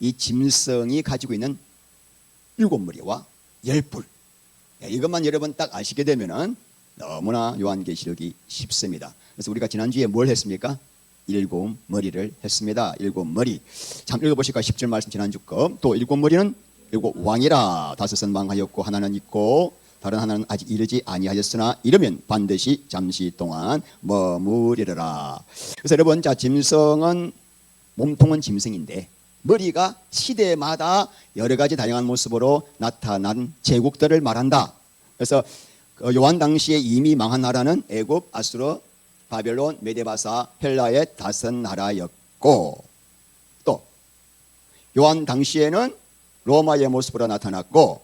이 짐승이 가지고 있는 7무리와 10뿔. 이것만 여러분 딱 아시게 되면은 너무나 요한계시록이 쉽습니다. 그래서 우리가 지난주에 뭘 했습니까? 7머리를 했습니다. 7머리. 참 읽어보실까? 10절 말씀 지난주 거. 또 7머리는 7왕이라. 5은 망하였고 하나는 있고 다른 하나는 아직 이르지 아니하였으나 이르면 반드시 잠시 동안 머무르리라. 그래서 여러분, 자, 짐승은 몸통은 짐승인데 머리가 시대마다 여러 가지 다양한 모습으로 나타난 제국들을 말한다. 그래서 요한 당시에 이미 망한 나라는 애굽, 아수르, 바벨론, 메데바사, 헬라의 5나라였고, 또 요한 당시에는 로마의 모습으로 나타났고,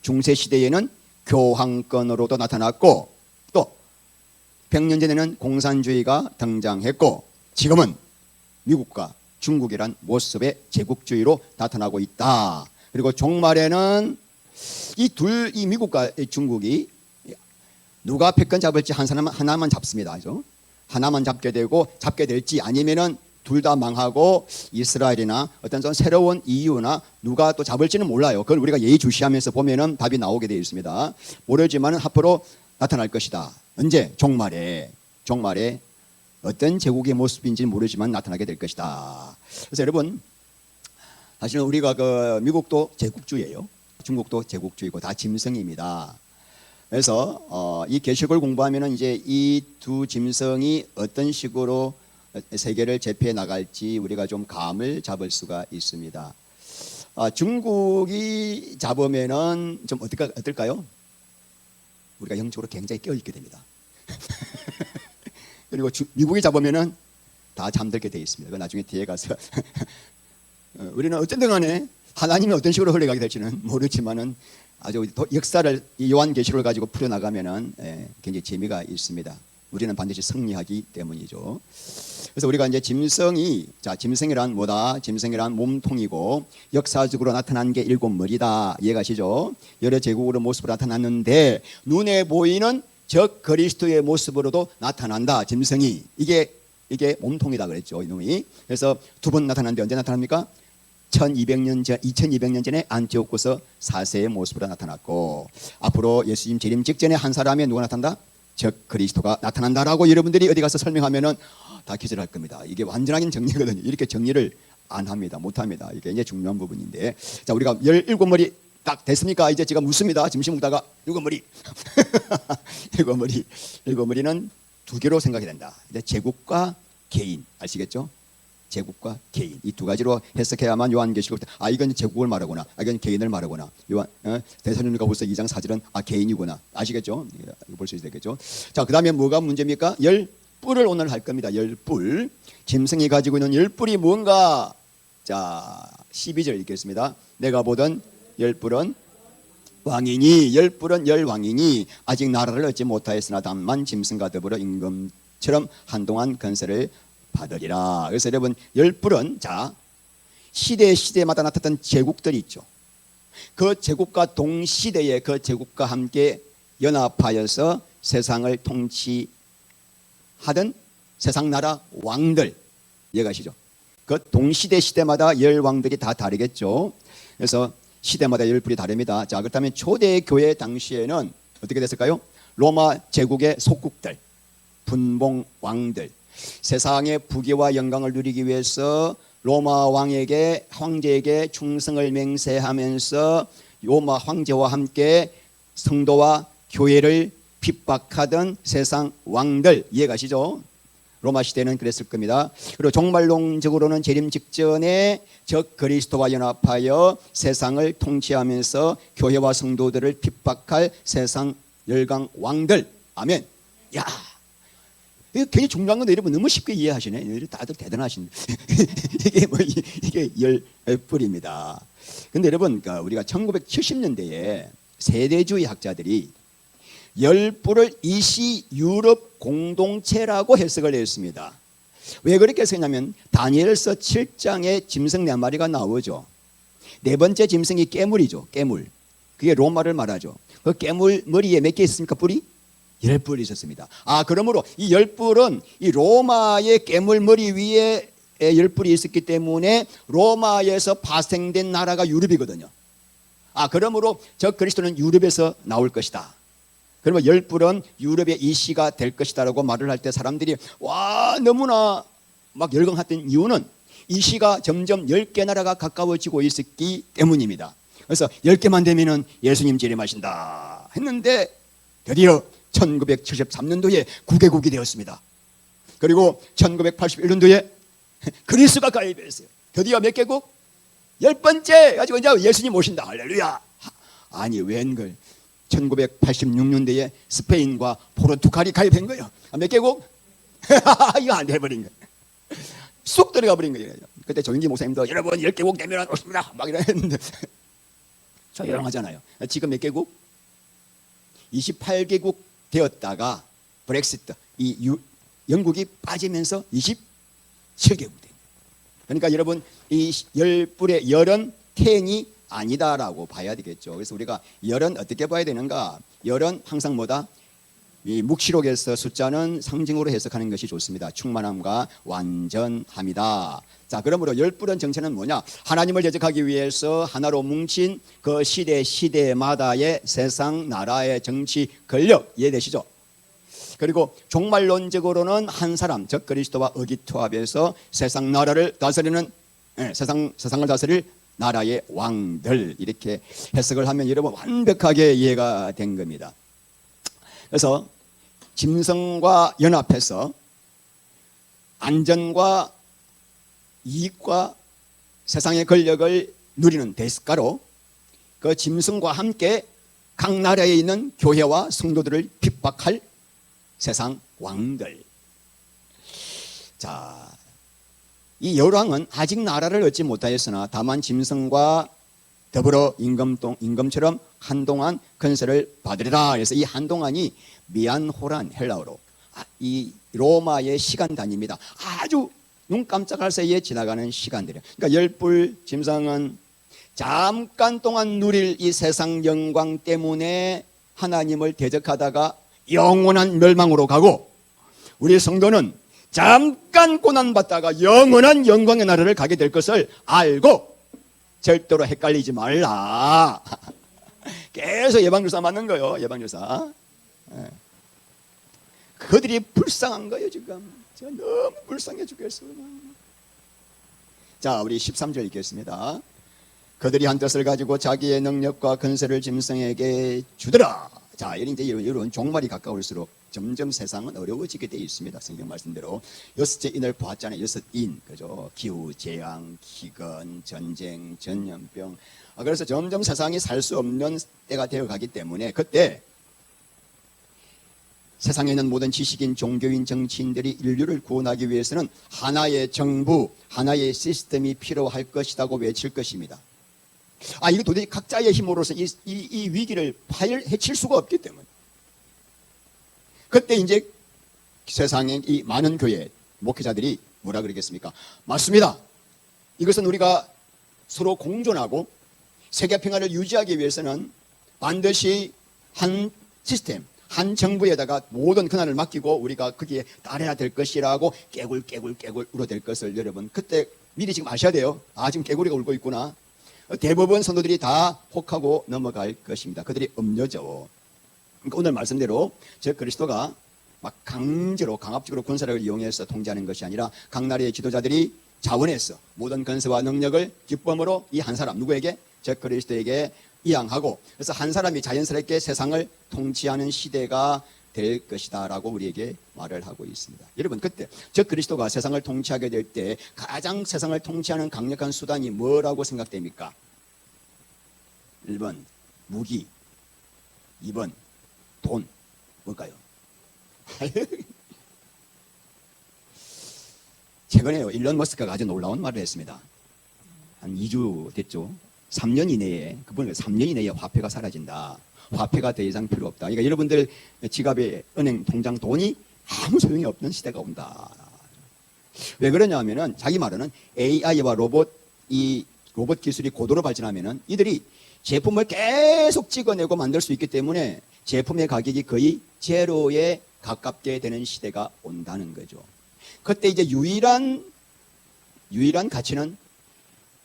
중세시대에는 교황권으로도 나타났고, 또 100년 전에는 공산주의가 등장했고, 지금은 미국과 중국이란 모습의 제국주의로 나타나고 있다. 그리고 종말에는 이 미국과 중국이 누가 패권 잡을지 한 사람 하나만 잡습니다. 그죠? 하나만 잡게 되고, 잡게 될지 아니면은 둘 다 망하고 이스라엘이나 어떤 좀 새로운 이유나 누가 또 잡을지는 몰라요. 그걸 우리가 예의주시하면서 보면은 답이 나오게 되어 있습니다. 모르지만은 앞으로 나타날 것이다. 언제? 종말에 어떤 제국의 모습인지는 모르지만 나타나게 될 것이다. 그래서 여러분, 사실은 우리가 미국도 제국주의예요. 중국도 제국주의고 다 짐승입니다. 그래서 이 계시록을 공부하면은 이제 이 두 짐승이 어떤 식으로 세계를 제패해 나갈지 우리가 좀 감을 잡을 수가 있습니다. 중국이 잡으면은 좀 어떨까요? 우리가 영적으로 굉장히 깨어있게 됩니다. 그리고 미국이 잡으면은 다 잠들게 되어 있습니다. 그 나중에 뒤에 가서 우리는 어쨌든 간에 하나님이 어떤 식으로 흘러가게 될지는 모르지만은 아주 역사를 이 요한계시록을 가지고 풀어나가면은 굉장히 재미가 있습니다. 우리는 반드시 승리하기 때문이죠. 그래서 우리가 이제 짐승이란 뭐다? 짐승이란 몸통이고 역사적으로 나타난 게 7머리다. 이해가시죠? 여러 제국으로 모습으로 나타났는데 눈에 보이는 적 그리스도의 모습으로도 나타난다. 짐승이 이게 몸통이다 그랬죠, 이놈이. 그래서 두 번 나타났는데 언제 나타납니까? 2200년 전에 안티오코스 4세의 모습으로 나타났고, 앞으로 예수님 재림 직전에 한 사람의 누가 나타난다? 적 그리스도가 나타난다라고 여러분들이 어디 가서 설명하면은 다 기절할 겁니다. 이게 완전하긴 정리거든요. 이렇게 정리를 안 합니다. 못 합니다. 이게 이제 중요한 부분인데, 자, 우리가 17머리 딱 됐습니까? 이제 제가 묻습니다. 짐승 묻다가 7머리. 7머리는 두 개로 생각이 된다. 이제 제국과 개인, 아시겠죠? 제국과 개인, 이 두 가지로 해석해야만 요한계시록 때 이건 제국을 말하구나, 이건 개인을 말하구나. 대사님과 벌써 2장 4절은 개인이구나. 아시겠죠? 볼 수 있겠죠? 자, 그 다음에 뭐가 문제입니까? 10뿔을 오늘 할 겁니다. 10뿔. 짐승이 가지고 있는 10뿔이 뭔가? 자, 12절 읽겠습니다. 내가 보던 10뿔은 왕이니, 10뿔은 10왕이니 아직 나라를 얻지 못하였으나 다만 짐승과 더불어 임금처럼 한동안 건세를 받으리라. 그래서 여러분, 10뿔은 자, 시대마다 나타났던 제국들이 있죠. 그 제국과 동시대에 그 제국과 함께 연합하여서 세상을 통치하던 세상 나라 왕들, 이해가시죠? 그 동시대 시대마다 10왕들이 다 다르겠죠. 그래서 시대마다 10뿔이 다릅니다. 자, 그렇다면 초대 교회 당시에는 어떻게 됐을까요? 로마 제국의 속국들, 분봉 왕들, 세상의 부귀와 영광을 누리기 위해서 로마 황제에게 충성을 맹세하면서 로마 황제와 함께 성도와 교회를 핍박하던 세상 왕들, 이해가시죠? 로마 시대는 그랬을 겁니다. 그리고 종말론적으로는 재림 직전에 적 그리스도와 연합하여 세상을 통치하면서 교회와 성도들을 핍박할 세상 열강 왕들. 아멘. 야, 이거 굉장히 중요한 건데 여러분 너무 쉽게 이해하시네. 다들 대단하신. 이게 10뿔입니다. 근데 여러분, 우리가 1970년대에 세대주의 학자들이 10뿔을 이시 유럽 공동체라고 해석을 했습니다. 왜 그렇게 해석했냐면 다니엘서 7장에 짐승 4마리가 나오죠. 네 번째 짐승이 깨물이죠. 깨물. 그게 로마를 말하죠. 그 깨물 머리에 몇 개 있습니까? 뿔이? 10뿔이 있었습니다. 그러므로 이 10뿔은 이 로마의 깨물 머리 위에 열불이 있었기 때문에 로마에서 파생된 나라가 유럽이거든요. 그러므로 저 그리스도는 유럽에서 나올 것이다. 그러면 열불은 유럽의 이시가 될 것이다라고 말을 할 때 사람들이 와 너무나 막 열광했던 이유는 이시가 점점 10개 나라가 가까워지고 있었기 때문입니다. 그래서 10개만 되면은 예수님 재림하신다 했는데 드디어 1973년도에 9개국이 되었습니다. 그리고 1981년도에 그리스가 가입했어요. 드디어 몇 개국? 10번째 가지고 이제 예수님 오신다. 할렐루야. 아니 웬걸 1986년도에 스페인과 포르투갈이 가입한 거예요. 몇 개국? 이거 안 돼버린 거예요. 쑥 들어가 버린 거예요. 그때 조인기 목사님도 여러분 10개국 되면 오십니다 막 이랬는데 조용하잖아요. 지금 몇 개국? 28개국 되었다가 브렉시트 영국이 빠지면서 27개국 됩니다. 그러니까 여러분 이 열불의 열은 텐이 아니다라고 봐야 되겠죠. 그래서 우리가 열은 어떻게 봐야 되는가? 열은 항상 뭐다? 이 묵시록에서 숫자는 상징으로 해석하는 것이 좋습니다. 충만함과 완전함이다. 자, 그러므로 열불은 정체는 뭐냐? 하나님을 대적하기 위해서 하나로 뭉친 그 시대마다의 세상 나라의 정치 권력 이해되시죠? 그리고 종말론적으로는 한 사람 즉 그리스도와 의기투합해서 세상 나라를 다스리는 세상을 다스릴 나라의 왕들 이렇게 해석을 하면 여러분 완벽하게 이해가 된 겁니다. 그래서 짐승과 연합해서 안전과 이익과 세상의 권력을 누리는 대가로 그 짐승과 함께 각 나라에 있는 교회와 성도들을 핍박할 세상 왕들. 자, 이 열왕은 아직 나라를 얻지 못하였으나 다만 짐승과 더불어 임금처럼 한동안 건설을 받으리라. 그래서 이 한동안이 미안호란 헬라어로 이 로마의 시간 단위입니다. 아주 눈 깜짝할 사이에 지나가는 시간들이에요. 그러니까 열불 짐승은 잠깐 동안 누릴 이 세상 영광 때문에 하나님을 대적하다가 영원한 멸망으로 가고, 우리 성도는 잠깐 고난받다가 영원한 영광의 나라를 가게 될 것을 알고 절대로 헷갈리지 말라. 계속 예방주사 맞는 거예요. 예방주사. 그들이 불쌍한 거예요. 지금 제가 너무 불쌍해 죽겠어요. 자, 우리 13절 읽겠습니다. 그들이 한 뜻을 가지고 자기의 능력과 근세를 짐승에게 주더라. 자, 이런 종말이 가까울수록 점점 세상은 어려워지게 되어 있습니다. 성경 말씀대로 여섯째 인을 보았잖아요. 여섯 인, 그죠? 기후, 재앙, 기근, 전쟁, 전염병. 그래서 점점 세상이 살 수 없는 때가 되어가기 때문에 그때 세상에 있는 모든 지식인, 종교인, 정치인들이 인류를 구원하기 위해서는 하나의 정부, 하나의 시스템이 필요할 것이라고 외칠 것입니다. 이거 도대체 각자의 힘으로서 이 위기를 해칠 수가 없기 때문에 그때 이제 세상의 이 많은 교회 목회자들이 뭐라 그러겠습니까? 맞습니다. 이것은 우리가 서로 공존하고 세계 평화를 유지하기 위해서는 반드시 한 시스템, 한 정부에다가 모든 권한을 맡기고 우리가 거기에 따라야 될 것이라고 깨굴 울어댈 것을 여러분 그때 미리 지금 아셔야 돼요. 지금 개구리가 울고 있구나. 대부분 성도들이 다 혹하고 넘어갈 것입니다. 그들이 음녀죠. 그러니까 오늘 말씀대로 저 그리스도가 막 강압적으로 군사력을 이용해서 통제하는 것이 아니라 각 나라의 지도자들이 자원해서 모든 권세와 능력을 기쁨으로 이 한 사람 누구에게? 저 그리스도에게 이양하고, 그래서 한 사람이 자연스럽게 세상을 통치하는 시대가 될 것이다 라고 우리에게 말을 하고 있습니다. 여러분 그때 저 그리스도가 세상을 통치하게 될 때 가장 세상을 통치하는 강력한 수단이 뭐라고 생각됩니까? 1번 무기, 2번 돈. 뭘까요? 최근에요 일론 머스크가 아주 놀라운 말을 했습니다. 한 2주 됐죠. 3년 이내에 그분 3년 이내에 화폐가 사라진다. 화폐가 더 이상 필요 없다. 그러니까 여러분들 지갑에 은행 통장 돈이 아무 소용이 없는 시대가 온다. 왜 그러냐 하면은 자기 말로는 AI와 로봇 기술이 고도로 발전하면은 이들이 제품을 계속 찍어내고 만들 수 있기 때문에 제품의 가격이 거의 제로에 가깝게 되는 시대가 온다는 거죠. 그때 이제 유일한 유일한 가치는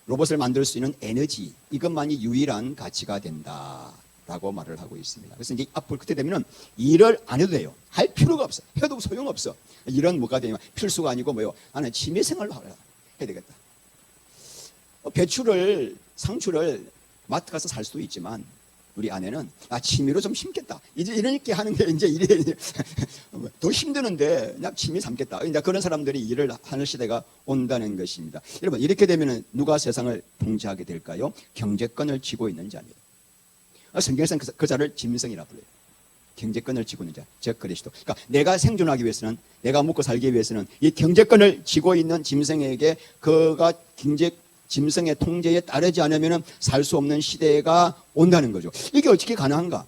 로봇을 만들 수 있는 에너지, 이것만이 유일한 가치가 된다라고 말을 하고 있습니다. 그래서 이제 앞으로 그때 되면은 일을 안 해도 돼요. 할 필요가 없어. 해도 소용없어. 일은 뭐가 되냐면 필수가 아니고 뭐요. 나는 취미생활로 해야 되겠다. 배추를, 상추를 마트 가서 살 수도 있지만 우리 아내는 취미로 좀 심겠다. 이제 이렇게 하는 게 이제 일이 더 힘드는데 그냥 취미 삼겠다. 이제 그런 사람들이 일을 하는 시대가 온다는 것입니다. 여러분, 이렇게 되면 누가 세상을 통제하게 될까요? 경제권을 쥐고 있는 자입니다. 성경에서는 그 자를 짐승이라 불러요. 경제권을 쥐고 있는 자, 즉 그리스도. 그러니까 내가 생존하기 위해서는, 내가 먹고 살기 위해서는 이 경제권을 쥐고 있는 짐승에게 그가 짐승의 통제에 따르지 않으면 살 수 없는 시대가 온다는 거죠. 이게 어떻게 가능한가?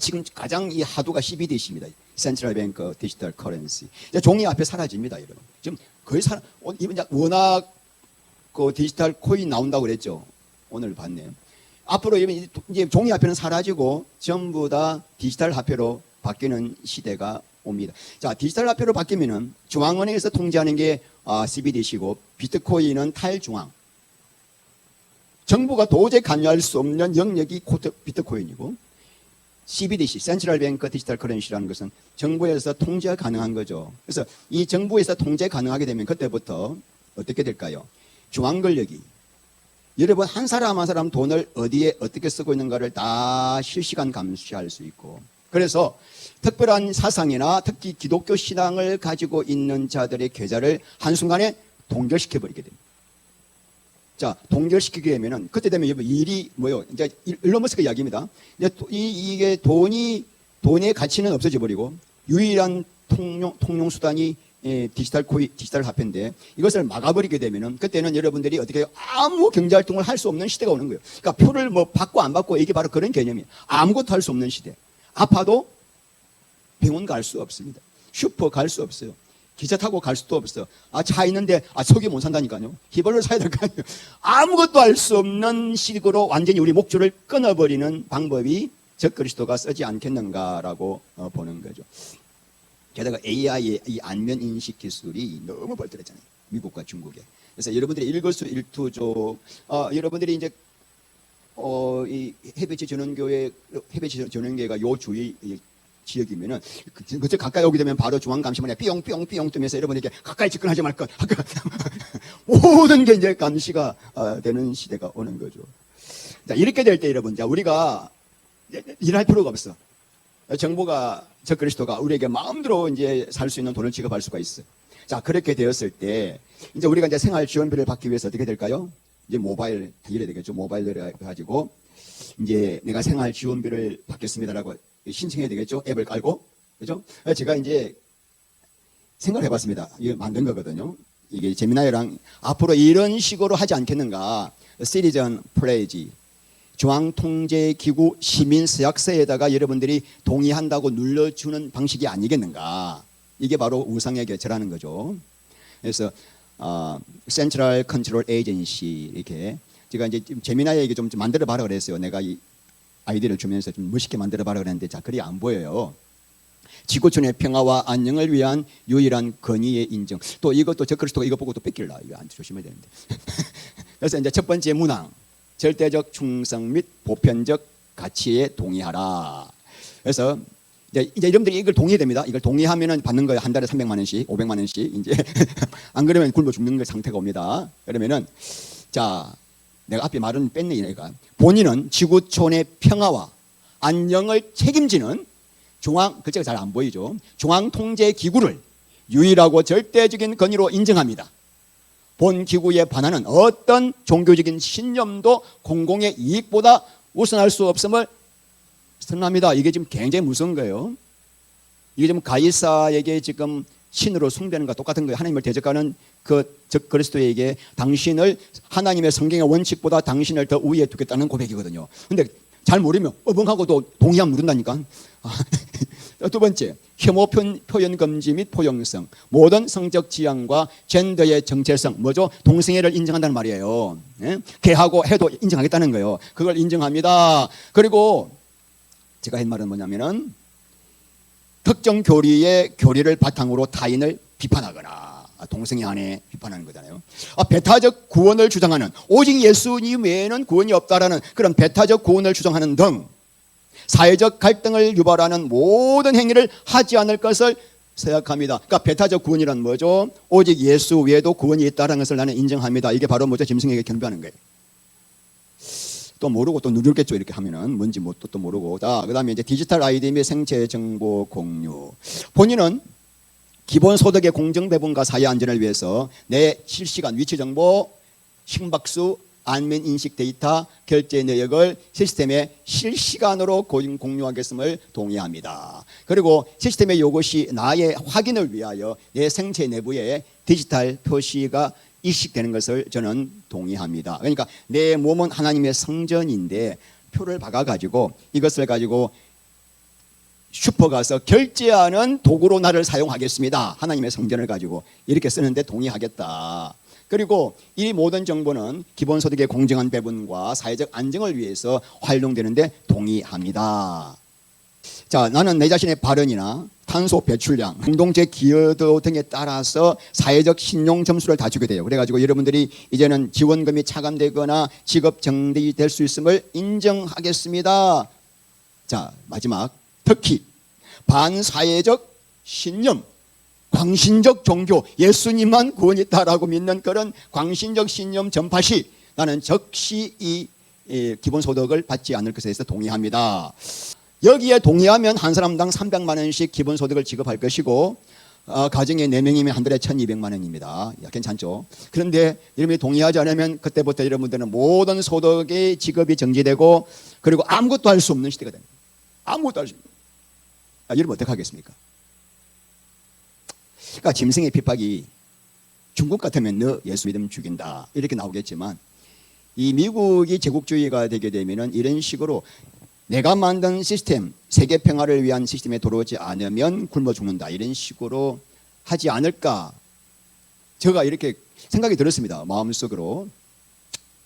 지금 가장 이 하도가 CBDC입니다. 센트럴 뱅크 디지털 커런시. 종이 앞에 사라집니다, 여러분. 지금 거의 워낙 그 디지털 코인 나온다고 그랬죠. 오늘 봤네요. 앞으로 이제 종이 화폐는 사라지고 전부 다 디지털 화폐로 바뀌는 시대가 옵니다. 자, 디지털 화폐로 바뀌면은 중앙은행에서 통제하는 게 CBDC고 비트코인은 탈중앙. 정부가 도저히 관여할 수 없는 영역이 비트코인이고 CBDC, 센트럴 뱅크 디지털 커런시라는 것은 정부에서 통제가 가능한 거죠. 그래서 이 정부에서 통제 가능하게 되면 그때부터 어떻게 될까요? 중앙 권력이 여러분 한 사람 한 사람 돈을 어디에 어떻게 쓰고 있는가를 다 실시간 감시할 수 있고, 그래서 특별한 사상이나 특히 기독교 신앙을 가지고 있는 자들의 계좌를 한순간에 동결시켜버리게 됩니다. 자, 동결시키게 되면은 그때 되면 일이 뭐요? 이제 일론 머스크 이야기입니다. 이게 돈의 가치는 없어져 버리고 유일한 통용 수단이 디지털 화폐인데 이것을 막아버리게 되면은 그때는 여러분들이 어떻게 아무 경제 활동을 할 수 없는 시대가 오는 거예요. 그러니까 표를 뭐 받고 안 받고 이게 바로 그런 개념이에요. 아무것도 할 수 없는 시대. 아파도 병원 갈 수 없습니다. 슈퍼 갈 수 없어요. 기차 타고 갈 수도 없어. 차 있는데 속이 못 산다니까요. 휘발유 사야 될 거 아니에요. 아무것도 할 수 없는 식으로 완전히 우리 목줄을 끊어버리는 방법이 적 그리스도가 쓰지 않겠는가라고 보는 거죠. 게다가 AI의 이 안면 인식 기술이 너무 발달했잖아요. 미국과 중국에. 그래서 여러분들이 일거수일투족, 여러분들이 이제 이 해배치 전원교회가 요 주위 지역이면은 그때 가까이 오게 되면 바로 중앙감시만에 삐용삐용삐용 뜨면서 여러분에게 가까이 접근하지 말 것. 모든 게 이제 감시가 되는 시대가 오는 거죠. 자, 이렇게 될 때 여러분, 자, 우리가 일할 필요가 없어. 정부가 적 그리스도가 우리에게 마음대로 이제 살 수 있는 돈을 지급할 수가 있어. 자, 그렇게 되었을 때 이제 우리가 이제 생활 지원비를 받기 위해서 어떻게 될까요? 이제 모바일 이래야 되겠죠. 모바일을 가지고 이제 내가 생활 지원비를 받겠습니다라고 신청해야 되겠죠. 앱을 깔고. 그죠? 제가 이제 생각을 해봤습니다. 이거 만든 거거든요. 이게 제미나이랑 앞으로 이런 식으로 하지 않겠는가. 시티즌 플레이지. 중앙통제기구 시민서약서에다가 여러분들이 동의한다고 눌러주는 방식이 아니겠는가. 이게 바로 우상의 개체라는 거죠. 그래서 Central Control Agency 이렇게 제가 이제 제미나이에게 좀 만들어 봐라 그랬어요. 내가 이 아이디를 주면서 좀 멋있게 만들어 봐라 그랬는데 자, 글이 안 보여요. 지구촌의 평화와 안녕을 위한 유일한 권위의 인정. 또 이것도 적 그리스도가 이거 보고 또 뺏길라. 이거 안 조심해야 되는데. 그래서 이제 첫 번째 문항. 절대적 충성 및 보편적 가치에 동의하라. 그래서 이제 여러분들이 이걸 동의해야 됩니다. 이걸 동의하면은 받는 거예요. 한 달에 300만 원씩, 500만 원씩. 이제 안 그러면 굶어 죽는 상태가 옵니다. 그러면은 자, 내가 앞에 말은 뺐네 얘가. 본인은 지구촌의 평화와 안녕을 책임지는 글자가 잘 안 보이죠. 중앙통제기구를 유일하고 절대적인 권위로 인정합니다. 본 기구에 반하는 어떤 종교적인 신념도 공공의 이익보다 우선할 수 없음을 선언합니다. 이게 지금 굉장히 무서운 거예요. 이게 지금 가이사에게 지금 신으로 숭배하는 것과 똑같은 거예요. 하나님을 대적하는 적 그리스도에게 당신을 하나님의 성경의 원칙보다 당신을 더 우위에 두겠다는 고백이거든요. 근데 잘 모르면 어벙하고도 동의하면 누른다니까. 두 번째, 혐오 표현 금지 및 포용성, 모든 성적 지향과 젠더의 정체성, 뭐죠? 동성애를 인정한다는 말이에요. 예? 개하고 해도 인정하겠다는 거예요. 그걸 인정합니다. 그리고 제가 한 말은 뭐냐면은 특정 교리의 교리를 바탕으로 타인을 비판하거나 동성애 안에 비판하는 거잖아요. 배타적 구원을 주장하는, 오직 예수님 외에는 구원이 없다라는 그런 배타적 구원을 주장하는 등 사회적 갈등을 유발하는 모든 행위를 하지 않을 것을 생각합니다. 그러니까 배타적 구원이란 뭐죠? 오직 예수 외에도 구원이 있다는 것을 나는 인정합니다. 이게 바로 뭐죠? 짐승에게 경배하는 거예요. 또 모르고 또 누르겠죠. 이렇게 하면은 뭔지 또 모르고. 자, 그다음에 이제 디지털 아이디 및 생체 정보 공유. 본인은 기본소득의 공정 배분과 사회 안전을 위해서 내 실시간 위치 정보, 심박수, 안면 인식 데이터, 결제 내역을 시스템에 실시간으로 공유하겠음을 동의합니다. 그리고 시스템의 요구 시 나의 확인을 위하여 내 생체 내부에 디지털 표시가 이식되는 것을 저는 동의합니다. 그러니까 내 몸은 하나님의 성전인데 표를 박아가지고 이것을 가지고 슈퍼 가서 결제하는 도구로 나를 사용하겠습니다. 하나님의 성전을 가지고 이렇게 쓰는데 동의하겠다. 그리고 이 모든 정보는 기본소득의 공정한 배분과 사회적 안정을 위해서 활용되는데 동의합니다. 자, 나는 내 자신의 발언이나 탄소 배출량, 공동체 기여도 등에 따라서 사회적 신용 점수를 다 주게 돼요. 그래가지고 여러분들이 이제는 지원금이 차감되거나 직업 정지될 수 있음을 인정하겠습니다. 자, 마지막 특히 반사회적 신념, 광신적 종교, 예수님만 구원이 있다라고 믿는 그런 광신적 신념 전파 시 나는 즉시 이 기본소득을 받지 않을 것에 대해서 동의합니다. 여기에 동의하면 한 사람당 300만 원씩 기본소득을 지급할 것이고 가정에 4명이면 한 달에 1200만 원입니다. 괜찮죠? 그런데 여러분이 동의하지 않으면 그때부터 여러분들은 모든 소득의 지급이 정지되고 그리고 아무것도 할 수 없는 시대가 됩니다. 아무것도 할 수 없는. 여러분 어떻게 하겠습니까? 그러니까 짐승의 핍박이 중국 같으면 너 예수 믿으면 죽인다 이렇게 나오겠지만 이 미국이 제국주의가 되게 되면은 이런 식으로 내가 만든 시스템, 세계 평화를 위한 시스템에 들어오지 않으면 굶어 죽는다 이런 식으로 하지 않을까 제가 이렇게 생각이 들었습니다. 마음속으로.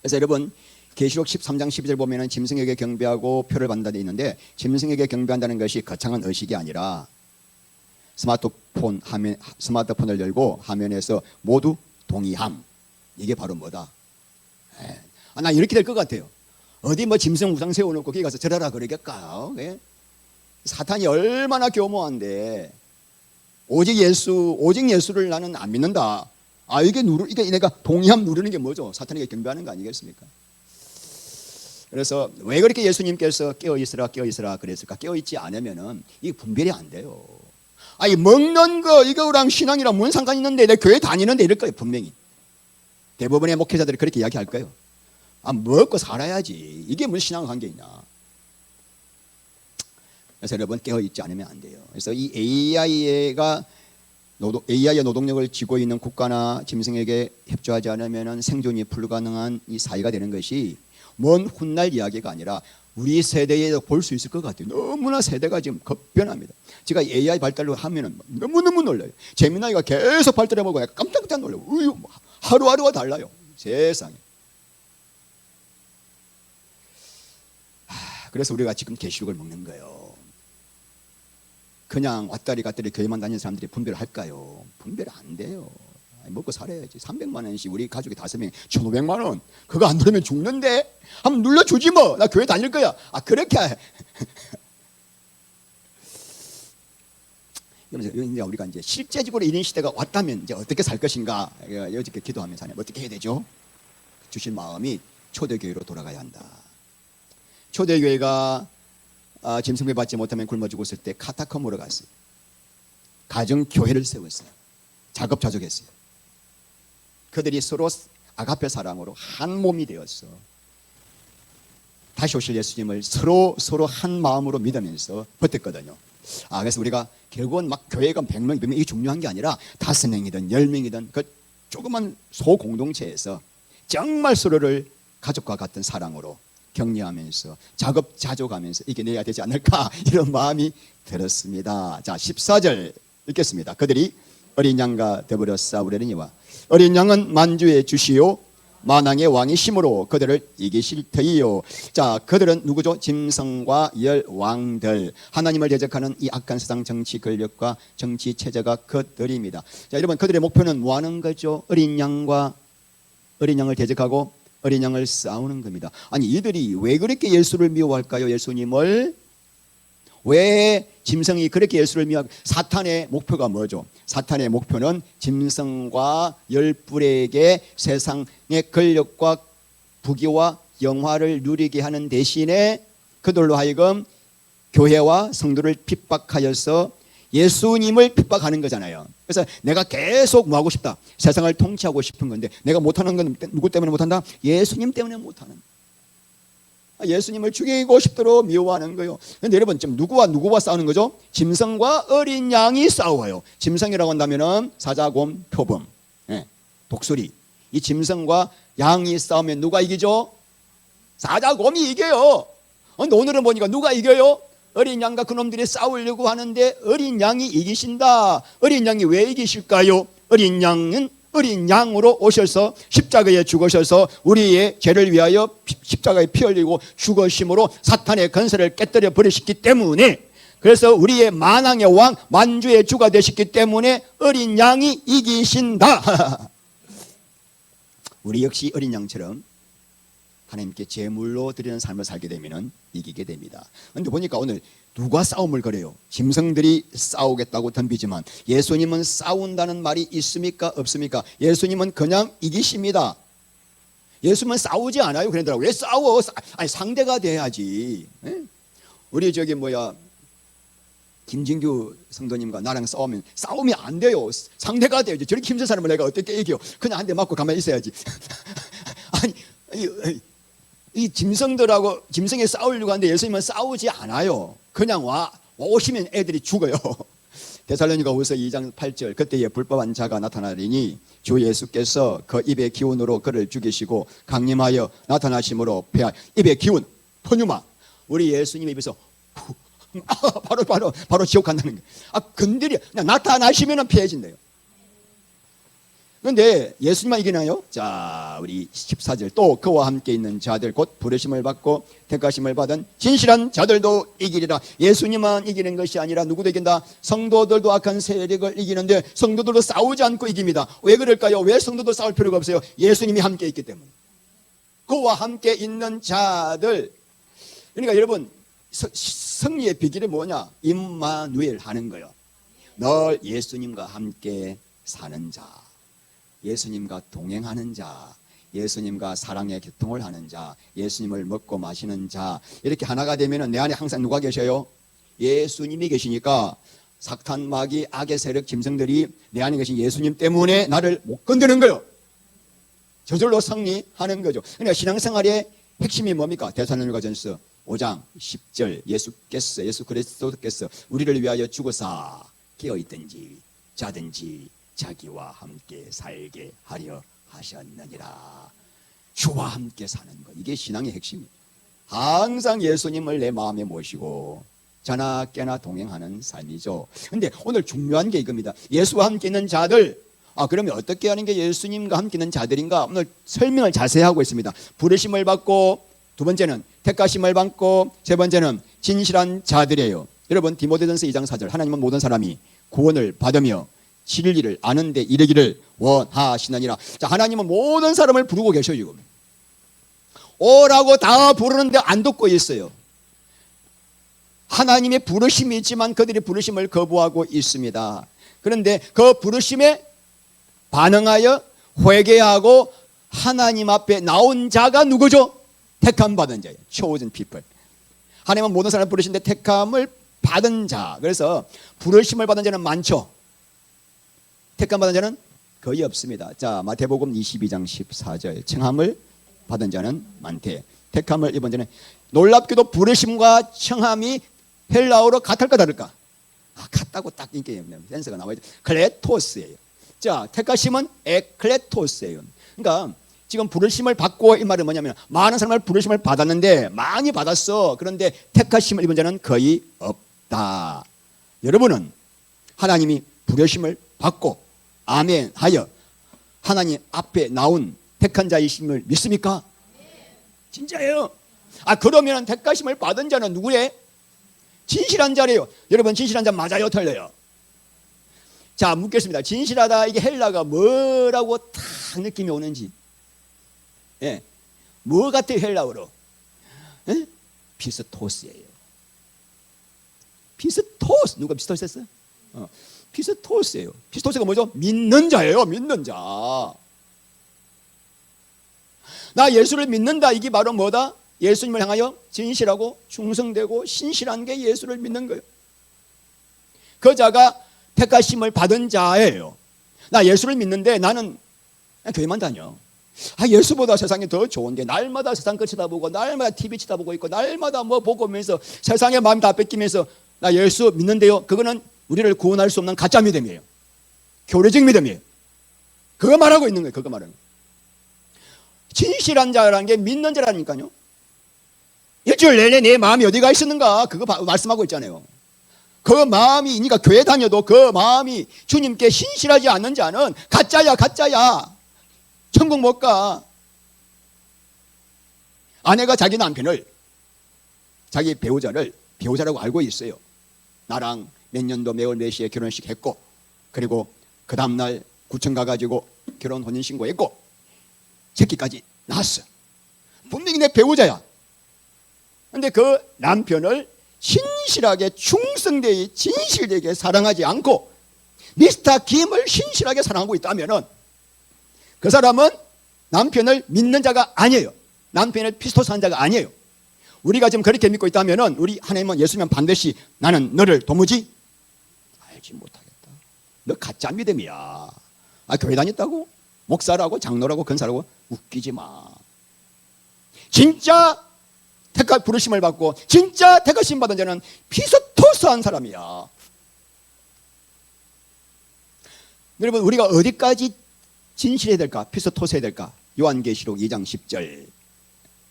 그래서 여러분 계시록 13장 12절 보면은 짐승에게 경배하고 표를 받는다 돼 있는데 짐승에게 경배한다는 것이 거창한 의식이 아니라 스마트폰을 열고 화면에서 모두 동의함. 이게 바로 뭐다? 나 이렇게 될 것 같아요. 어디 뭐 짐승 우상 세워놓고 거기 가서 절하라 그러겠까요? 예? 사탄이 얼마나 교모한데 오직 예수를 나는 안 믿는다. 이게 내가 동의함 누르는 게 뭐죠? 사탄에게 경배하는 거 아니겠습니까? 그래서 왜 그렇게 예수님께서 깨어있으라 그랬을까? 깨어있지 않으면은 이게 분별이 안 돼요. 먹는 거 이거랑 신앙이랑 뭔 상관이 있는데 내 교회 다니는데 이럴 거예요. 분명히 대부분의 목회자들이 그렇게 이야기할 거예요. 먹고 살아야지 이게 무슨 신앙과 관계 있냐. 그래서 여러분 깨어있지 않으면 안 돼요. 그래서 이 AI의 노동력을 쥐고 있는 국가나 짐승에게 협조하지 않으면 생존이 불가능한 이 사회가 되는 것이 먼 훗날 이야기가 아니라 우리 세대에도 볼 수 있을 것 같아요. 너무나 세대가 지금 급변합니다. 제가 AI 발달로 하면은 너무너무 놀라요. 재미나이가 계속 발달해보고 깜짝깜짝 놀라요. 하루하루가 달라요. 세상에. 그래서 우리가 지금 계시록을 먹는 거예요. 그냥 왔다리 갔다리 교회만 다니는 사람들이 분별을 할까요? 분별 안 돼요. 먹고 살아야지. 300만 원씩 우리 가족이 5명 1,500만 원 그거 안 누르면 죽는데 한번 눌러주지 뭐. 나 교회 다닐 거야. 그렇게 그러면서 우리가 이제 실제적으로 이런 시대가 왔다면 이제 어떻게 살 것인가 어저께 기도하면서 어떻게 해야 되죠? 주신 마음이 초대교회로 돌아가야 한다. 초대교회가 짐승배 받지 못하면 굶어 죽었을 때 카타콤으로 갔어요. 가정교회를 세웠어요. 작업자족했어요. 그들이 서로 아가페 사랑으로 한 몸이 되었어. 다시 오실 예수님을 서로 한 마음으로 믿으면서 버텼거든요. 그래서 우리가 결국은 막 교회가 100명, 200명 이게 중요한 게 아니라 5명이든 10명이든 그 조그만 소공동체에서 정말 서로를 가족과 같은 사랑으로 격려하면서 작업자족하면서 이겨내야 되지 않을까 이런 마음이 들었습니다. 자, 14절 읽겠습니다. 그들이 어린 양과 더불어 싸우려니와 어린 양은 만주의 주시요 만왕의 왕이심으로 그들을 이기실 터이요. 자, 그들은 누구죠? 짐승과 열왕들, 하나님을 대적하는 이 악한 세상 정치 권력과 정치 체제가 그들입니다. 자, 여러분, 그들의 목표는 뭐 하는 거죠? 어린 양을 대적하고 어린 양을 싸우는 겁니다. 아니, 이들이 왜 그렇게 예수를 미워할까요? 예수님을 왜 짐승이 그렇게 예수를 미워하고, 사탄의 목표가 뭐죠? 사탄의 목표는 짐승과 열불에게 세상의 권력과 부귀와 영화를 누리게 하는 대신에 그들로 하여금 교회와 성도를 핍박하여서 예수님을 핍박하는 거잖아요. 그래서 내가 계속 뭐 하고 싶다? 세상을 통치하고 싶은 건데 내가 못하는 건 누구 때문에 못한다? 예수님 때문에 못하는. 예수님을 죽이고 싶도록 미워하는 거예요. 그런데 여러분, 지금 누구와 싸우는 거죠? 짐승과 어린 양이 싸워요. 짐승이라고 한다면은 사자곰, 표범, 독수리. 이 짐승과 양이 싸우면 누가 이기죠? 사자곰이 이겨요. 그런데 오늘은 보니까 누가 이겨요? 어린 양과 그놈들이 싸우려고 하는데 어린 양이 이기신다. 어린 양이 왜 이기실까요? 어린 양은 어린 양으로 오셔서 십자가에 죽으셔서 우리의 죄를 위하여 십자가에 피 흘리고 죽으심으로 사탄의 건설을 깨뜨려 버리셨기 때문에, 그래서 우리의 만왕의 왕 만주의 주가 되셨기 때문에 어린 양이 이기신다. 우리 역시 어린 양처럼 하나님께 제물로 드리는 삶을 살게 되면 이기게 됩니다. 그런데 보니까 오늘 누가 싸움을 걸어요? 짐승들이 싸우겠다고 덤비지만 예수님은 싸운다는 말이 있습니까? 없습니까? 예수님은 그냥 이기십니다. 예수님은 싸우지 않아요. 그러더라고요. 왜 싸워? 아니, 상대가 돼야지. 우리 김진규 성도님과 나랑 싸우면 안 돼요. 상대가 돼야지. 저렇게 힘든 사람을 내가 어떻게 이겨? 그냥 한 대 맞고 가만히 있어야지. 아니, 이 짐승에 싸우려고 하는데 예수님은 싸우지 않아요. 그냥 오시면 애들이 죽어요. 데살로니가후서 2장 8절, 그때에 불법한 자가 나타나리니 주 예수께서 그 입의 기운으로 그를 죽이시고 강림하여 나타나심으로 입의 기운, 포뉴마, 우리 예수님 입에서 바로 지옥 간다는 거예요. 근들이 그냥 나타나시면 피해진대요. 그런데 예수님만 이기나요? 자, 우리 14절, 또 그와 함께 있는 자들 곧 부르심을 받고 택하심을 받은 진실한 자들도 이기리라. 예수님만 이기는 것이 아니라 누구도 이긴다? 성도들도 악한 세력을 이기는데 성도들도 싸우지 않고 이깁니다. 왜 그럴까요? 왜 성도도 싸울 필요가 없어요? 예수님이 함께 있기 때문에. 그와 함께 있는 자들. 그러니까 여러분, 승리의 비결이 뭐냐? 임마누엘 하는 거예요. 늘 예수님과 함께 사는 자, 예수님과 동행하는 자, 예수님과 사랑의 교통을 하는 자, 예수님을 먹고 마시는 자, 이렇게 하나가 되면 내 안에 항상 누가 계셔요? 예수님이 계시니까 사탄, 마귀, 악의 세력, 짐승들이 내 안에 계신 예수님 때문에 나를 못 건드는 거예요. 저절로 승리하는 거죠. 그러니까 신앙생활의 핵심이 뭡니까? 데살로니가전서 5장 10절, 예수 그리스도께서 우리를 위하여 죽으사 깨어있든지 자든지 자기와 함께 살게 하려 하셨느니라. 주와 함께 사는 것, 이게 신앙의 핵심이에요. 항상 예수님을 내 마음에 모시고 자나 깨나 동행하는 삶이죠. 근데 오늘 중요한 게 이겁니다. 예수와 함께 있는 자들, 그러면 어떻게 하는 게 예수님과 함께 있는 자들인가? 오늘 설명을 자세히 하고 있습니다. 부르심을 받고, 두 번째는 택하심을 받고, 세 번째는 진실한 자들이에요. 여러분, 디모데전서 2장 4절, 하나님은 모든 사람이 구원을 받으며 진리를 아는데 이르기를 원하시느니라. 자, 하나님은 모든 사람을 부르고 계셔요. 지금 오라고 다 부르는데 안 듣고 있어요. 하나님의 부르심이 있지만 그들이 부르심을 거부하고 있습니다. 그런데 그 부르심에 반응하여 회개하고 하나님 앞에 나온 자가 누구죠? 택함 받은 자예요. chosen people. 하나님은 모든 사람을 부르시는데 택함을 받은 자. 그래서 부르심을 받은 자는 많죠. 택함 받은 자는 거의 없습니다. 자, 마태복음 22장 14절, 청함을 받은 자는 많대. 택함을 입은 자는, 놀랍게도 부르심과 청함이 헬라어로 같을까 다를까? 같다고 딱 이게 센스가 나와야 돼. 클레토스예요. 자, 택하심은 에클레토스예요. 그러니까 지금 부르심을 받고, 이 말은 뭐냐면 많은 사람을 부르심을 받았는데 많이 받았어. 그런데 택하심을 입은 자는 거의 없다. 여러분은 하나님이 부르심을 받고 아멘 하여 하나님 앞에 나온 택한 자이심을 믿습니까? 진짜예요. 그러면 택하심을 받은 자는 누구래? 진실한 자래요. 여러분, 진실한 자 맞아요, 틀려요? 자, 묻겠습니다. 진실하다, 이게 헬라가 뭐라고 딱 느낌이 오는지. 예, 뭐 같아요, 헬라어로? 예? 피스토스예요. 피스토스. 누가 피스토스 했어요? 피스토스예요. 피스토스가 뭐죠? 믿는 자예요. 믿는 자. 나 예수를 믿는다, 이게 바로 뭐다? 예수님을 향하여 진실하고 충성되고 신실한 게 예수를 믿는 거예요. 그 자가 택하심을 받은 자예요. 나 예수를 믿는데 나는 교회만 다녀. 예수보다 세상이 더 좋은데 날마다 세상 거 쳐다보고 날마다 TV 쳐다보고 있고 날마다 뭐 보고 오면서 세상의 마음 다 뺏기면서 나 예수 믿는데요. 그거는 우리를 구원할 수 없는 가짜 믿음이에요. 교리적 믿음이에요. 그거 말하고 있는 거예요. 그거 말하는 거예요. 진실한 자라는 게 믿는 자라니까요. 일주일 내내 내 마음이 어디가 있었는가, 그거 말씀하고 있잖아요. 그 마음이, 그러니까 교회 다녀도 그 마음이 주님께 신실하지 않는 자는 가짜야, 가짜야. 천국 못 가. 아내가 자기 남편을, 자기 배우자라고 알고 있어요. 나랑 몇 년도 매월 몇 시에 결혼식 했고, 그리고 그 다음날 구청 가가지고 결혼 혼인신고했고 새끼까지 낳았어. 분명히 내 배우자야. 근데 그 남편을 신실하게 충성되게 진실되게 사랑하지 않고 미스터 김을 신실하게 사랑하고 있다면 그 사람은 남편을 믿는 자가 아니에요. 남편을 피스토스한 자가 아니에요. 우리가 지금 그렇게 믿고 있다면 우리 하나님은 예수면 반드시 나는 너를 도무지 알지 못하겠다. 너 가짜 믿음이야. 교회 다녔다고? 목사라고 장로라고 권사라고 웃기지 마. 진짜 택하 부르심을 받고 진짜 택하심 받은 자는 피스토스한 사람이야. 여러분, 우리가 어디까지 진실해야 될까? 피스토스해야 될까? 요한계시록 2장 10절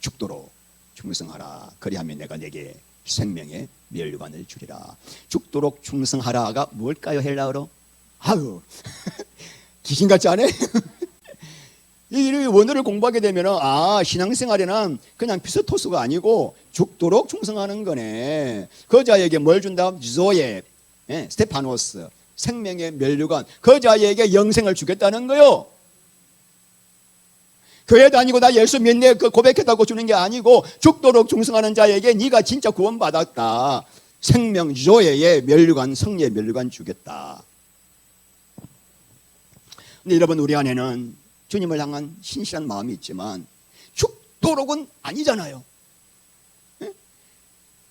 죽도록 충성하라. 그리하면 내가 내게 생명의 멸류관을 주리라. 죽도록 충성하라가 뭘까요, 헬라어로? 귀신 같지 않아요? 이 원어를 공부하게 되면 신앙생활에는 그냥 피스토스가 아니고 죽도록 충성하는 거네. 그 자에게 뭘 준다? 조에, 스테파노스, 생명의 멸류관. 그 자에게 영생을 주겠다는 거요. 교회 다니고 나 예수 믿네 그 고백했다고 주는 게 아니고 죽도록 충성하는 자에게 네가 진짜 구원받았다. 생명 조에의 멸류관, 성리의 멸류관 주겠다. 근데 여러분, 우리 안에는 주님을 향한 신실한 마음이 있지만 죽도록은 아니잖아요.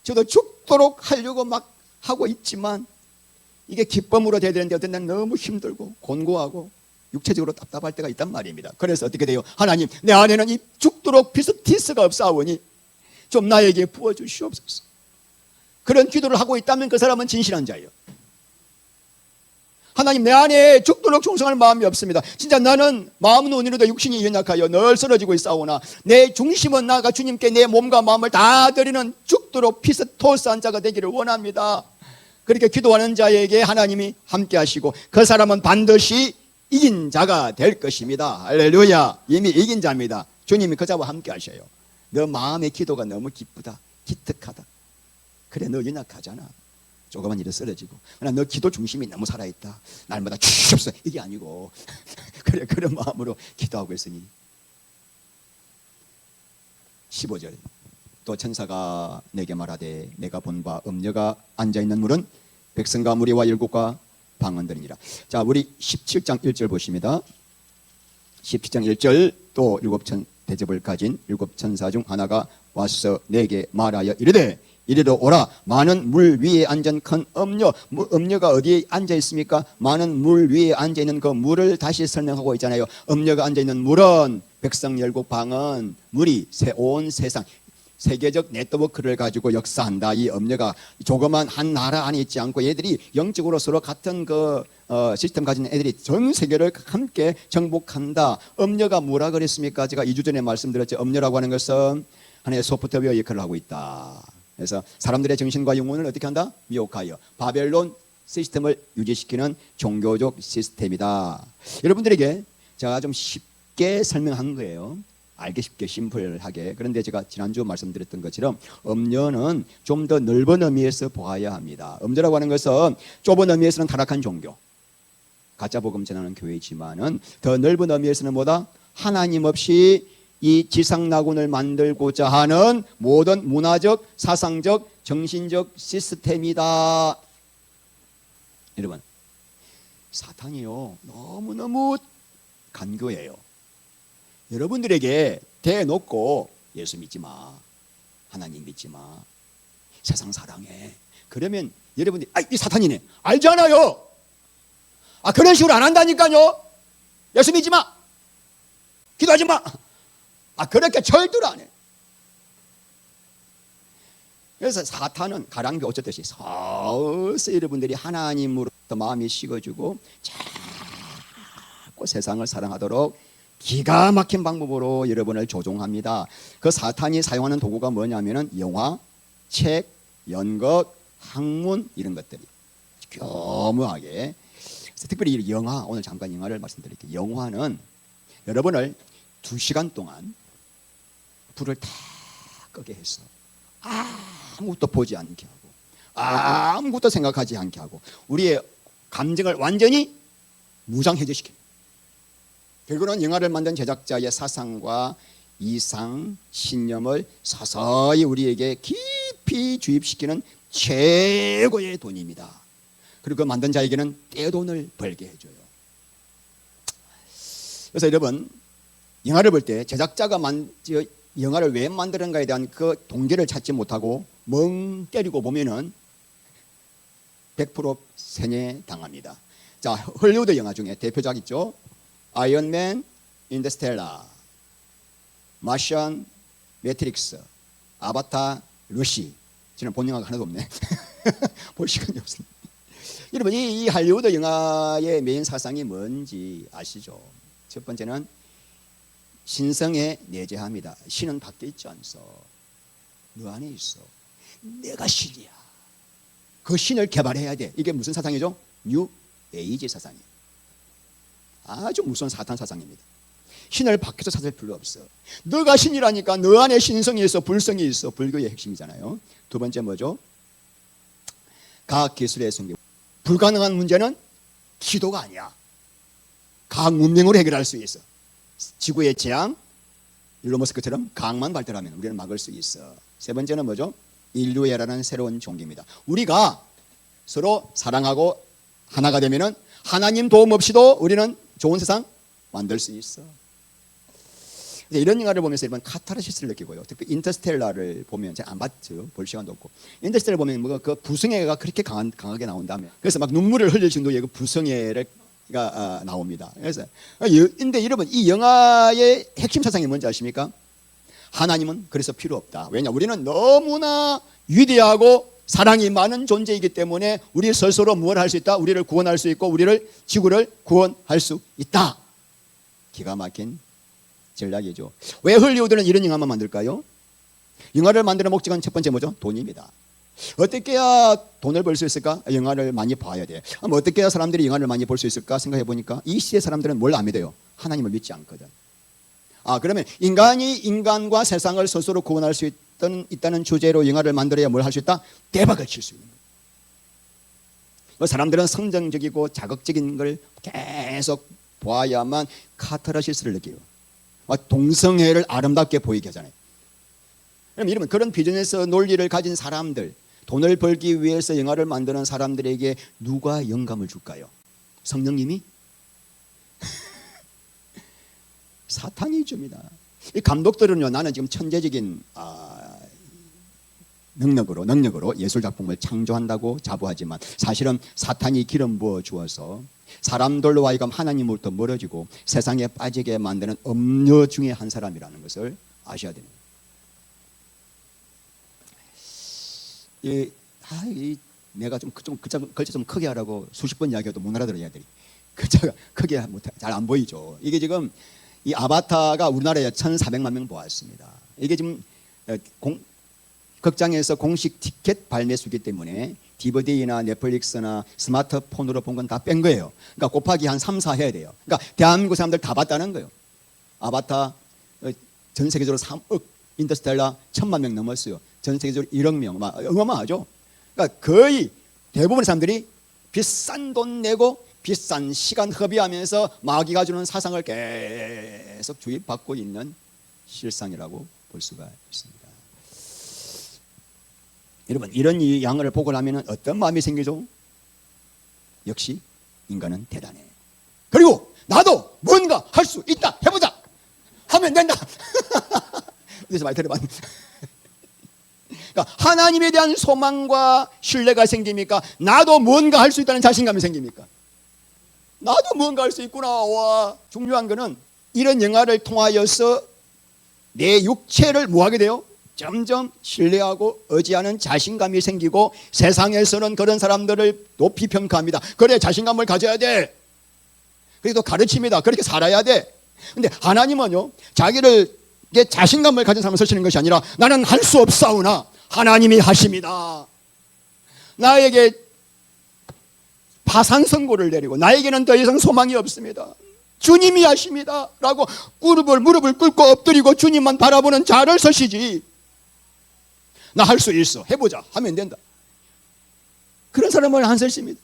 저도 죽도록 하려고 막 하고 있지만 이게 기쁨으로 돼야 되는데 어떤 날 너무 힘들고 곤고하고 육체적으로 답답할 때가 있단 말입니다. 그래서 어떻게 돼요? 하나님, 내 안에는 이 죽도록 피스티스가 없사오니 좀 나에게 부어주시옵소서. 그런 기도를 하고 있다면 그 사람은 진실한 자예요. 하나님, 내 안에 죽도록 충성할 마음이 없습니다. 진짜 나는 마음은 온유로다 육신이 연약하여 늘 쓰러지고 있사오나 내 중심은 나아가 주님께 내 몸과 마음을 다 드리는 죽도록 피스토스한 자가 되기를 원합니다. 그렇게 기도하는 자에게 하나님이 함께 하시고 그 사람은 반드시 이긴 자가 될 것입니다. 할렐루야. 이미 이긴 자입니다. 주님이 그 자와 함께 하셔요. 너 마음의 기도가 너무 기쁘다, 기특하다. 그래, 너 연약하잖아. 조그만 일에 쓰러지고. 그러나 너 기도 중심이 너무 살아있다. 날마다 주십시오. 이게 아니고 그래, 그런 마음으로 기도하고 있으니. 15절 또 천사가 내게 말하되 내가 본 바 음녀가 앉아있는 물은 백성과 무리와 율곡과 방언들이니라. 자, 우리 17장 1절 보십니다. 17장 1절 또 7천 대접을 가진 7천사 중 하나가 와서 내게 말하여 이르되 이리로 오라. 많은 물 위에 앉은 큰 음녀. 음녀가 어디에 앉아 있습니까? 많은 물 위에 앉아 있는 그 물을 다시 설명하고 있잖아요. 음녀가 앉아 있는 물은 백성 열국 방언, 물이 온 세상 세계적 네트워크를 가지고 역사한다. 이 음녀가 조그만 한 나라 안에 있지 않고 얘들이 영적으로 서로 같은 그 시스템 가진 애들이 전 세계를 함께 정복한다. 음녀가 뭐라 그랬습니까? 제가 2주 전에 말씀드렸죠. 음녀라고 하는 것은 하나의 소프트웨어 역할을 하고 있다. 그래서 사람들의 정신과 영혼을 어떻게 한다? 미혹하여 바벨론 시스템을 유지시키는 종교적 시스템이다. 여러분들에게 제가 좀 쉽게 설명한 거예요. 알기 쉽게 심플하게. 그런데 제가 지난주 말씀드렸던 것처럼 음료는 좀 더 넓은 의미에서 보아야 합니다. 음료라고 하는 것은 좁은 의미에서는 타락한 종교, 가짜 복음 전하는 교회지만은 더 넓은 의미에서는 뭐다? 하나님 없이 이 지상낙원을 만들고자 하는 모든 문화적, 사상적, 정신적 시스템이다. 여러분, 사탄이요 너무너무 간교해요. 여러분들에게 대놓고 예수 믿지 마, 하나님 믿지 마, 세상 사랑해. 그러면 여러분들이 이 사탄이네 알잖아요. 그런 식으로 안 한다니까요. 예수 믿지 마, 기도하지 마. 그렇게 절대로 안 해. 그래서 사탄은 가랑비 어쩌듯이 서서 여러분들이 하나님으로부터 마음이 식어지고 자꾸 세상을 사랑하도록 기가 막힌 방법으로 여러분을 조종합니다. 그 사탄이 사용하는 도구가 뭐냐면은 영화, 책, 연극, 학문 이런 것들이 교묘하게. 특별히 이 영화, 오늘 잠깐 영화를 말씀드릴게요. 영화는 여러분을 2시간 동안 불을 다 끄게 해서 아무것도 보지 않게 하고 아무것도 생각하지 않게 하고 우리의 감정을 완전히 무장해제시킵니다. 결국은 영화를 만든 제작자의 사상과 이상, 신념을 서서히 우리에게 깊이 주입시키는 최고의 돈입니다. 그리고 그 만든 자에게는 떼돈을 벌게 해줘요. 그래서 여러분, 영화를 볼 때 제작자가 영화를 왜 만드는가에 대한 그 동기를 찾지 못하고 멍 때리고 보면은 100% 세뇌당합니다. 자, 헐리우드 영화 중에 대표작 있죠. 아이언맨, 인터스텔라, 마션, 매트릭스, 아바타, 루시. 저는 본 영화가 하나도 없네. 볼 시간이 없습니다. 여러분, 이 할리우드 영화의 메인 사상이 뭔지 아시죠? 첫 번째는 신성에 내재합니다. 신은 밖에 있지 않소. 너 안에 있어. 내가 신이야. 그 신을 개발해야 돼. 이게 무슨 사상이죠? 뉴 에이지 사상이에요. 아주 무서운 사탄 사상입니다. 신을 밖에서 찾을 필요 없어. 너가 신이라니까. 너 안에 신성이 있어, 불성이 있어. 불교의 핵심이잖아요. 두 번째 뭐죠? 과학기술의 성공. 불가능한 문제는 기도가 아니야. 과학 문명으로 해결할 수 있어. 지구의 재앙, 일론 머스크처럼 과학만 발달하면 우리는 막을 수 있어. 세 번째는 뭐죠? 인류애라는 새로운 종교입니다. 우리가 서로 사랑하고 하나가 되면은 하나님 도움 없이도 우리는 좋은 세상 만들 수 있어. 이런 영화를 보면서 여러분 카타르시스를 느끼고요. 특히 인터스텔라를 보면 제가 안 봤죠. 볼 시간도 없고. 인터스텔라 보면 뭐 그 부성애가 그렇게 강하게 나온다며. 그래서 막 눈물을 흘릴 정도의 그 부성애가 나옵니다. 그래서 근데 여러분 이 영화의 핵심 사상이 뭔지 아십니까? 하나님은 그래서 필요 없다. 왜냐? 우리는 너무나 위대하고 사랑이 많은 존재이기 때문에 우리 스스로 무엇을 할 수 있다? 우리를 구원할 수 있고 지구를 구원할 수 있다. 기가 막힌 전략이죠. 왜 헐리우드는 이런 영화만 만들까요? 영화를 만드는 목적은 첫 번째 뭐죠? 돈입니다. 어떻게 해야 돈을 벌 수 있을까? 영화를 많이 봐야 돼. 어떻게 해야 사람들이 영화를 많이 볼 수 있을까? 생각해 보니까 이 시대 사람들은 뭘 안 믿어요? 하나님을 믿지 않거든. 그러면 인간이 인간과 세상을 스스로 구원할 수 있다는 주제로 영화를 만들어야 뭘 할 수 있다? 대박을 칠 수 있는 거예요. 사람들은 성정적이고 자극적인 걸 계속 보아야만 카타르시스를 느껴요. 동성애를 아름답게 보이게 하잖아요. 그럼 그런 비즈니스 논리를 가진 사람들, 돈을 벌기 위해서 영화를 만드는 사람들에게 누가 영감을 줄까요? 성령님이? 사탄이 줍니다. 이 감독들은요, 나는 지금 천재적인 능력으로 예술 작품을 창조한다고 자부하지만 사실은 사탄이 기름 부어 주어서 사람들로 하여금 하나님으로부터 멀어지고 세상에 빠지게 만드는 음료 중에 한 사람이라는 것을 아셔야 됩니다. 내가 글자 좀 크게 하라고 수십 번 이야기해도 못 알아들어요, 애들이. 글자가 크게 잘 안 보이죠. 이게 지금 이 아바타가 우리나라에 1,400만 명 보았습니다. 이게 지금 극장에서 공식 티켓 발매 수기 때문에 DVD나 넷플릭스나 스마트폰으로 본 건 다 뺀 거예요. 그러니까 곱하기 한 3, 4 해야 돼요. 그러니까 대한민국 사람들 다 봤다는 거예요. 아바타 전 세계적으로 3억 인터스텔라 1,000만 명 넘었어요. 전 세계적으로 1억 명. 어마어마하죠. 그러니까 거의 대부분의 사람들이 비싼 돈 내고 비싼 시간 허비하면서 마귀가 주는 사상을 계속 주입받고 있는 실상이라고 볼 수가 있습니다. 여러분, 이런 이 양을 보고 나면 어떤 마음이 생기죠? 역시 인간은 대단해. 그리고 나도 뭔가 할 수 있다. 해보자. 하면 된다. 어디서 많이 들어봤는데. 그러니까 하나님에 대한 소망과 신뢰가 생깁니까? 나도 뭔가 할 수 있다는 자신감이 생깁니까? 나도 뭔가 할 수 있구나. 와, 중요한 거는 이런 영화를 통하여서 내 육체를 뭐하게 돼요? 점점 신뢰하고 의지하는 자신감이 생기고 세상에서는 그런 사람들을 높이 평가합니다. 그래, 자신감을 가져야 돼. 그래도 가르칩니다. 그렇게 살아야 돼. 근데 하나님은요, 자기를 자신감을 가진 사람을 쓰시는 것이 아니라 나는 할 수 없사오나 하나님이 하십니다. 나에게 파산 선고를 내리고 나에게는 더 이상 소망이 없습니다. 주님이 하십니다. 라고 무릎을 꿇고 엎드리고 주님만 바라보는 자를 서시지. 나 할 수 있어. 해보자. 하면 된다. 그런 사람을 안 쓰십니다.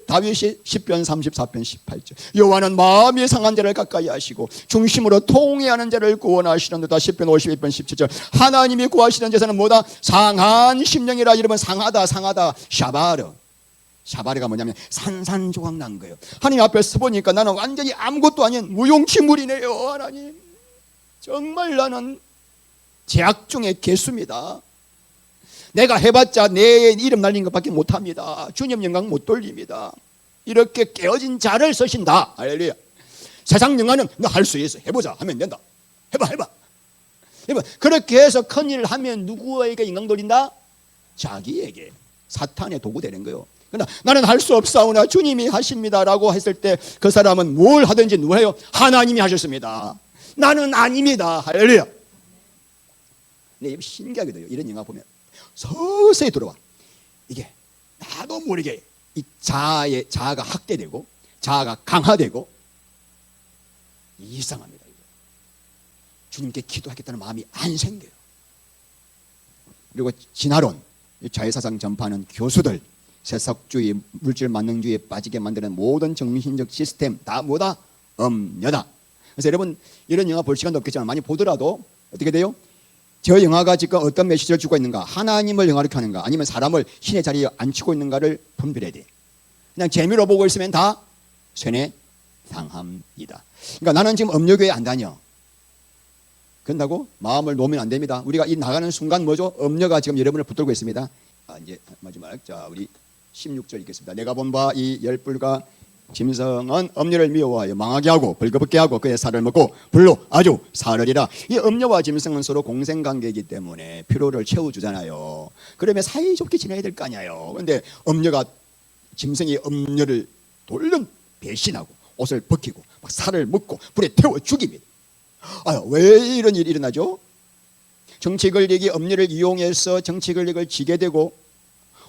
다윗이 10편 34편 18절 여호와는 마음이 상한 자를 가까이 하시고 중심으로 통회하는 자를 구원하시는도다. 10편 51편 17절 하나님이 구하시는 자는 뭐다? 상한 심령이라. 여러분, 상하다 샤바르가 뭐냐면 산산조각 난 거예요. 하나님 앞에 서보니까 나는 완전히 아무것도 아닌 무용지물이네요. 하나님, 정말 나는 제약 중에 개수입니다. 내가 해봤자 내 이름 날린 것밖에 못합니다. 주님 영광 못 돌립니다. 이렇게 깨어진 자를 쓰신다. 할렐루야. 세상 영화는 너 할 수 있어. 해보자. 하면 된다. 해봐. 그렇게 해서 큰일을 하면 누구에게 영광 돌린다? 자기에게. 사탄의 도구 되는 거예요. 그러나 나는 할 수 없사오나 주님이 하십니다라고 했을 때 그 사람은 뭘 하든지 누가 해요? 하나님이 하셨습니다. 나는 아닙니다. 할렐루야. 근데 신기하게도요, 이런 영화 보면 서서히 들어와. 이게 나도 모르게 이 자아가 학대되고 자아가 강화되고 이상합니다. 주님께 기도하겠다는 마음이 안 생겨요. 그리고 진화론, 자유사상 전파하는 교수들, 세속주의, 물질 만능주의에 빠지게 만드는 모든 정신적 시스템 다 뭐다? 엄녀다. 그래서 여러분, 이런 영화 볼 시간도 없겠지만 많이 보더라도 어떻게 돼요? 저 영화가 지금 어떤 메시지를 주고 있는가, 하나님을 영화롭게 하는가, 아니면 사람을 신의 자리에 앉히고 있는가를 분별해야 돼. 그냥 재미로 보고 있으면 다 쇠뇌상합니다. 그러니까 나는 지금 음료교회 안 다녀. 그런다고 마음을 놓으면 안 됩니다. 우리가 이 나가는 순간 뭐죠? 음료가 지금 여러분을 붙들고 있습니다. 이제 마지막, 자, 우리 16절 읽겠습니다. 내가 본 바 이 열불과 짐승은 음료를 미워하여 망하게 하고 벌거벗게 하고 그의 살을 먹고 불로 아주 사르리라. 이 음료와 짐승은 서로 공생관계이기 때문에 피로를 채워주잖아요. 그러면 사이좋게 지내야 될 거 아니에요. 그런데 짐승이 음료를 돌려 배신하고 옷을 벗기고 막 살을 먹고 불에 태워 죽입니다. 왜 이런 일이 일어나죠? 정치 권력이 음료를 이용해서 정치 권력을 쥐게 되고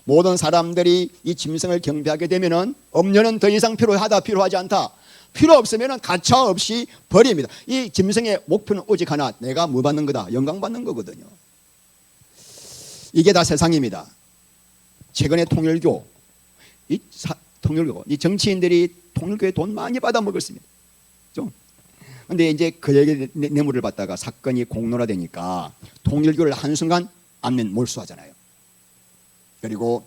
모든 사람들이 이 짐승을 경배하게 되면은 음료는 더 이상 필요하지 않다. 필요 없으면은 가차 없이 버립니다. 이 짐승의 목표는 오직 하나, 내가 뭐 받는 거다? 영광 받는 거거든요. 이게 다 세상입니다. 최근에 통일교, 이 정치인들이 통일교에 돈 많이 받아 먹었습니다. 그런데 이제 그에게 뇌물을 받다가 사건이 공론화되니까 통일교를 한순간 안면 몰수하잖아요. 그리고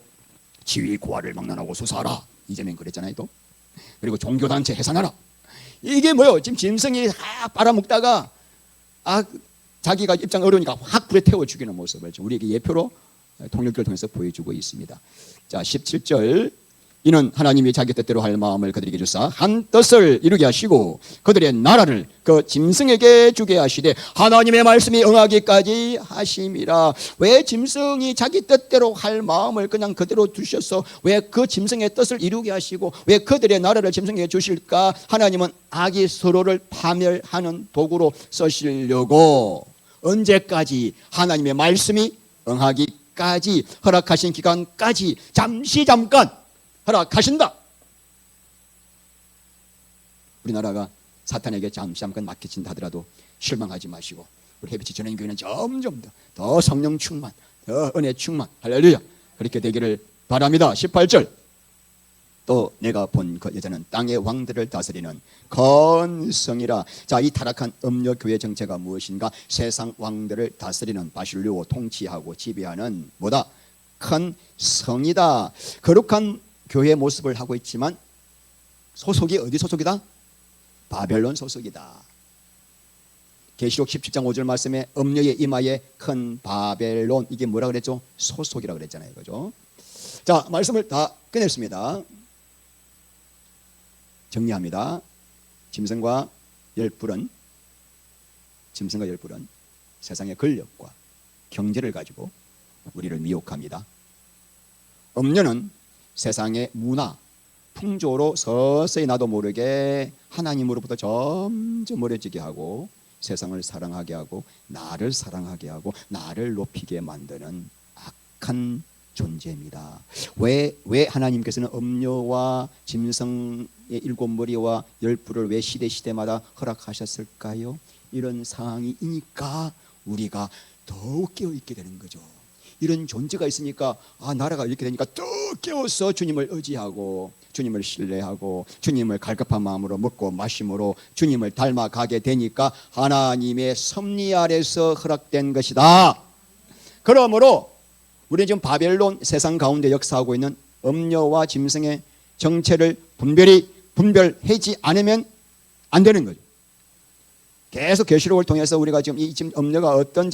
지위 고하를 막론하고 수사하라. 이재명 그랬잖아요. 또. 그리고 종교단체 해산하라. 이게 뭐요? 지금 짐승이 빨아먹다가 자기가 입장 어려우니까 확 불에 태워 죽이는 모습을 우리에게 예표로 통일교를 통해서 보여주고 있습니다. 자, 17절 이는 하나님이 자기 뜻대로 할 마음을 그들에게 주사 한 뜻을 이루게 하시고 그들의 나라를 그 짐승에게 주게 하시되 하나님의 말씀이 응하기까지 하심이라. 왜 짐승이 자기 뜻대로 할 마음을 그냥 그대로 두셔서 왜 그 짐승의 뜻을 이루게 하시고 왜 그들의 나라를 짐승에게 주실까? 하나님은 악이 서로를 파멸하는 도구로 쓰시려고 언제까지? 하나님의 말씀이 응하기까지, 허락하신 기간까지 잠깐 허락하신다. 우리나라가 사탄에게 잠깐 맡겨진다 하더라도 실망하지 마시고 우리 해비치 전원교회는 점점 더 성령 충만, 더 은혜 충만, 할렐루야, 그렇게 되기를 바랍니다. 18절 또 내가 본 그 여자는 땅의 왕들을 다스리는 건성이라. 자, 이 타락한 음녀교회 정체가 무엇인가? 세상 왕들을 다스리는, 바실로 통치하고 지배하는 뭐다? 큰 성이다. 거룩한 교회 모습을 하고 있지만 소속이 어디 소속이다? 바벨론 소속이다. 계시록 17장 5절 말씀에 음녀의 이마에 큰 바벨론, 이게 뭐라 그랬죠? 소속이라 그랬잖아요, 그죠? 자, 말씀을 다 끝냈습니다. 정리합니다. 짐승과 열불은 세상의 권력과 경제를 가지고 우리를 미혹합니다. 음녀는 세상의 문화, 풍조로 서서히 나도 모르게 하나님으로부터 점점 멀어지게 하고 세상을 사랑하게 하고 나를 사랑하게 하고 나를 높이게 만드는 악한 존재입니다. 왜 하나님께서는 음녀와 짐승의 7머리와 10뿔을 왜 시대마다 허락하셨을까요? 이런 상황이니까 우리가 더욱 깨어있게 되는 거죠. 이런 존재가 있으니까 나라가 이렇게 되니까 더 깨어서 주님을 의지하고 주님을 신뢰하고 주님을 갈급한 마음으로 먹고 마심으로 주님을 닮아가게 되니까 하나님의 섭리 아래서 허락된 것이다. 그러므로 우리는 지금 바벨론 세상 가운데 역사하고 있는 음녀와 짐승의 정체를 분별하지 않으면 안 되는 거죠. 계속 계시록을 통해서 우리가 지금 음녀가 어떤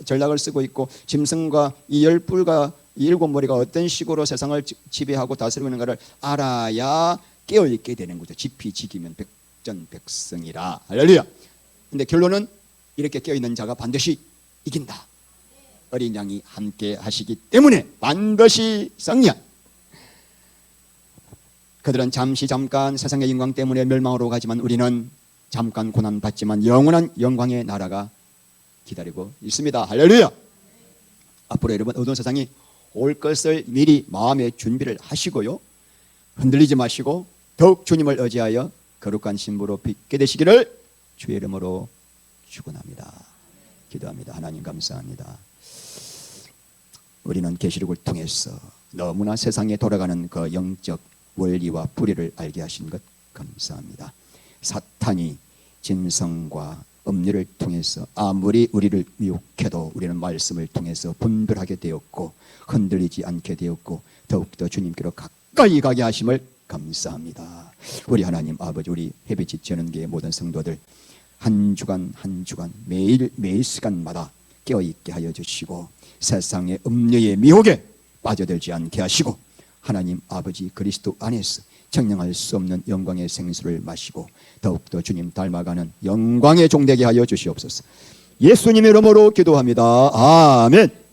전략을 쓰고 있고 짐승과 이 10뿔과 이 7머리가 어떤 식으로 세상을 지배하고 다스리고 있는가를 알아야 깨어있게 되는 거죠. 지피지기면 백전백승이라. 할렐루야. 근데 결론은 이렇게 깨어있는 자가 반드시 이긴다. 어린 양이 함께 하시기 때문에 반드시 승리한. 그들은 잠깐 세상의 영광 때문에 멸망으로 가지만 우리는 잠깐 고난 받지만 영원한 영광의 나라가 기다리고 있습니다. 할렐루야. 앞으로 여러분 어두운 세상이 올 것을 미리 마음의 준비를 하시고요, 흔들리지 마시고 더욱 주님을 의지하여 거룩한 신부로 빛게 되시기를 주의 이름으로 축원합니다. 기도합니다. 하나님 감사합니다. 우리는 계시록을 통해서 너무나 세상에 돌아가는 그 영적 원리와 불의를 알게 하신 것 감사합니다. 사탄이 짐승과 음료를 통해서 아무리 우리를 미혹해도 우리는 말씀을 통해서 분별하게 되었고 흔들리지 않게 되었고 더욱더 주님께로 가까이 가게 하심을 감사합니다. 우리 하나님 아버지, 우리 해비치 전원교회 모든 성도들 한 주간 매일 시간마다 깨어있게 하여 주시고 세상의 음료의 미혹에 빠져들지 않게 하시고 하나님 아버지 그리스도 안에서 청량할 수 없는 영광의 생수를 마시고 더욱더 주님 닮아가는 영광의 종되게 하여 주시옵소서. 예수님의 이름으로 기도합니다. 아멘.